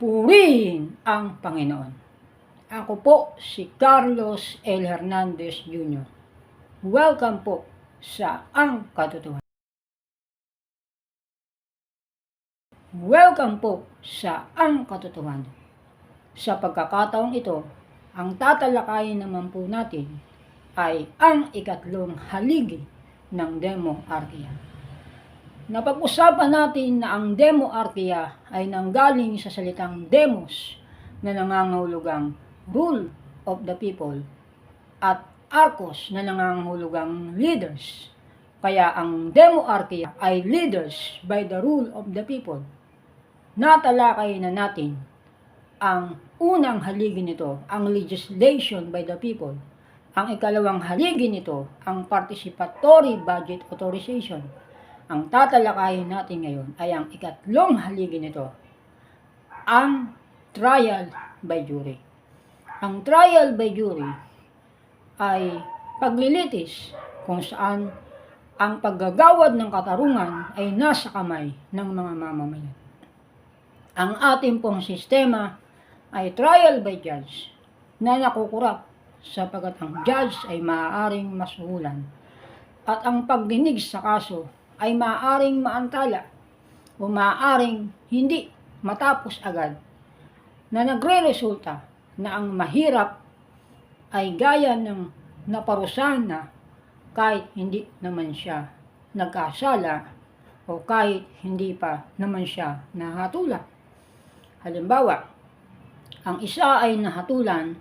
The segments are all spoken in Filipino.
Purihin ang Panginoon. Ako po si Carlos L. Hernandez Jr. Welcome po sa Ang Katotohanan. Welcome po sa Ang Katotohanan. Sa pagkakataong ito, ang tatalakayin naman po natin ay ang ikatlong haligi ng demoarkya. Napag-usapan natin na ang demoarkya ay nanggaling sa salitang demos na nangangahulugang rule of the people at arkos na nangangahulugang leaders. Kaya ang demoarkya ay leaders by the rule of the people. Natalakay na natin ang unang haligi nito, ang legislation by the people. Ang ikalawang haligi nito, ang participatory budget authorization. Ang tatalakayin natin ngayon ay ang ikatlong haligi nito, ang trial by jury. Ang trial by jury ay paglilitis kung saan ang paggagawad ng katarungan ay nasa kamay ng mga mamamayan. Ang ating pong sistema ay trial by judge na nakukurap sapagat ang judge ay maaaring masuhulan at ang pagdinig sa kaso ay maaaring maantala o maaaring hindi matapos agad na nagre-resulta na ang mahirap ay gaya ng naparusahan na kahit hindi naman siya nagkasala o kahit hindi pa naman siya nahatulan. Halimbawa, ang isa ay nahatulan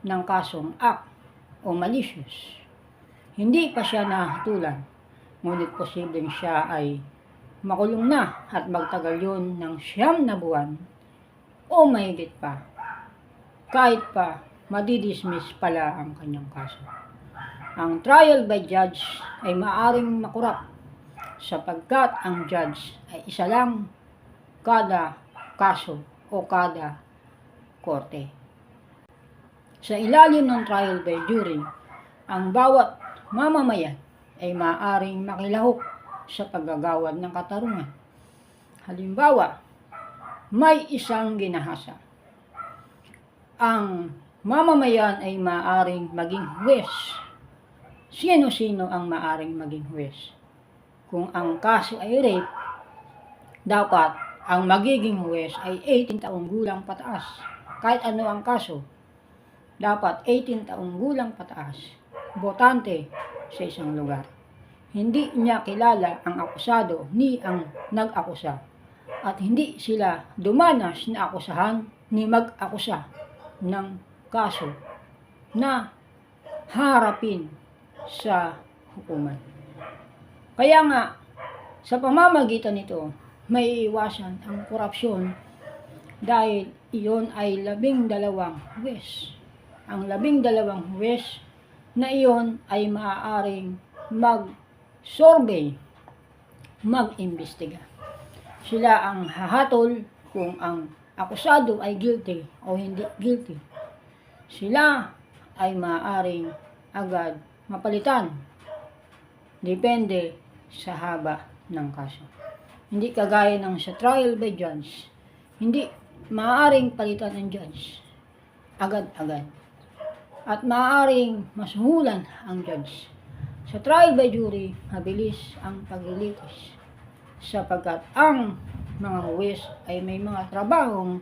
ng kasong act o malicious. Hindi pa siya nahatulan, ngunit posibleng siya ay makulong na at magtagal yun ng 9 na buwan o mahigit pa, kahit pa madidismiss pala ang kanyang kaso. Ang trial by judge ay maaaring makurap sapagkat ang judge ay isa lang kada kaso o kada korte. Sa ilalim ng trial by jury, ang bawat mamamayan ay maaaring makilahok sa paggagawad ng katarungan. Halimbawa, may isang ginahasa. Ang mamamayan ay maaaring maging huwes. Sino-sino ang maaaring maging huwes? Kung ang kaso ay rape, dapat ang magiging huwes ay 18 taong gulang pataas. Kahit ano ang kaso, dapat 18 taong gulang pataas. Botante sa isang lugar. Hindi niya kilala ang akusado ni ang nag-akusa at hindi sila dumanas na akusahan ni mag-akusa ng kaso na harapin sa hukuman. Kaya nga, sa pamamagitan nito, may iwasan ang korupsyon dahil iyon ay 12 huwes. Ang 12 huwes na iyon ay maaaring mag-survey, mag-imbestiga. Sila ang hahatol kung ang akusado ay guilty o hindi guilty. Sila ay maaaring agad mapalitan. Depende sa haba ng kaso. Hindi kagaya ng sa trial by judge, hindi maaaring palitan ng judge agad-agad. At maaaring masuhulan ang judge. Sa trial by jury, mabilis ang paglilitis sapagkat ang mga huwes ay may mga trabahong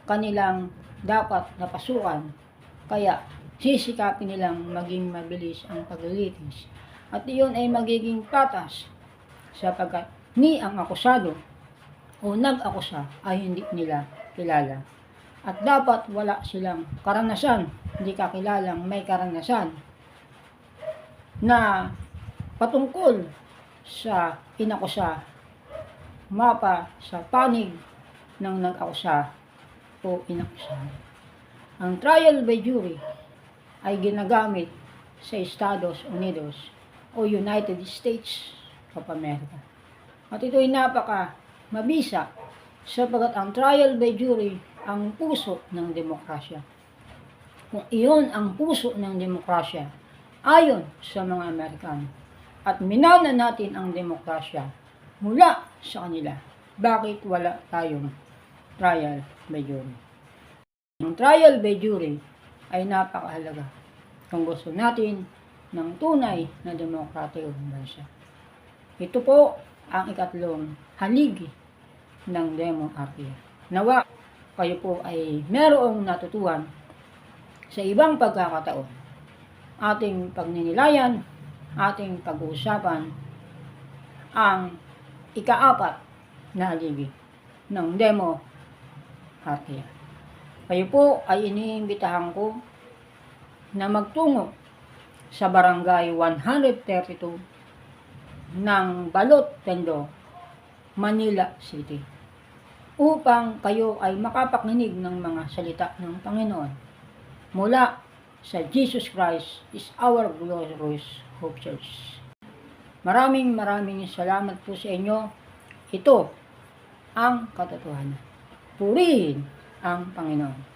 kanilang dapat napasukan, kaya sisikapin nilang maging mabilis ang paglilitis at iyon ay magiging patas sapagkat ni ang akusado o nag-akusa ay hindi nila kilala at dapat wala silang karanasan, hindi kakilalang may karanasan na patungkol sa inakusa, mapa sa panig ng nag-akusa o inakusa. Ang trial by jury ay ginagamit sa Estados Unidos o United States of America. At ito'y napaka mabisa sapagat ang trial by jury ang puso ng demokrasya. Kung iyon ang puso ng demokrasya, ayon sa mga Amerikano, at minana natin ang demokrasya mula sa kanila, bakit wala tayong trial by jury. Ang trial by jury ay napakahalaga kung gusto natin ng tunay na demokratikong bansa. Ito po ang ikatlong haligi ng demokrasya. Nawa kayo po ay merong natutuhan sa ibang pagkakataon. Ating pagninilayan, ating pag-uusapan ang ikaapat na haligi ng demokrasya. Kayo po ay iniimbitahan ko na magtungo sa Barangay 132 ng Balot Tendo, Manila City upang kayo ay makapakinig ng mga salita ng Panginoon mula sa Jesus Christ is our glorious hope church. Maraming salamat po sa inyo. Ito ang katotohanan. Purihin ang Panginoon.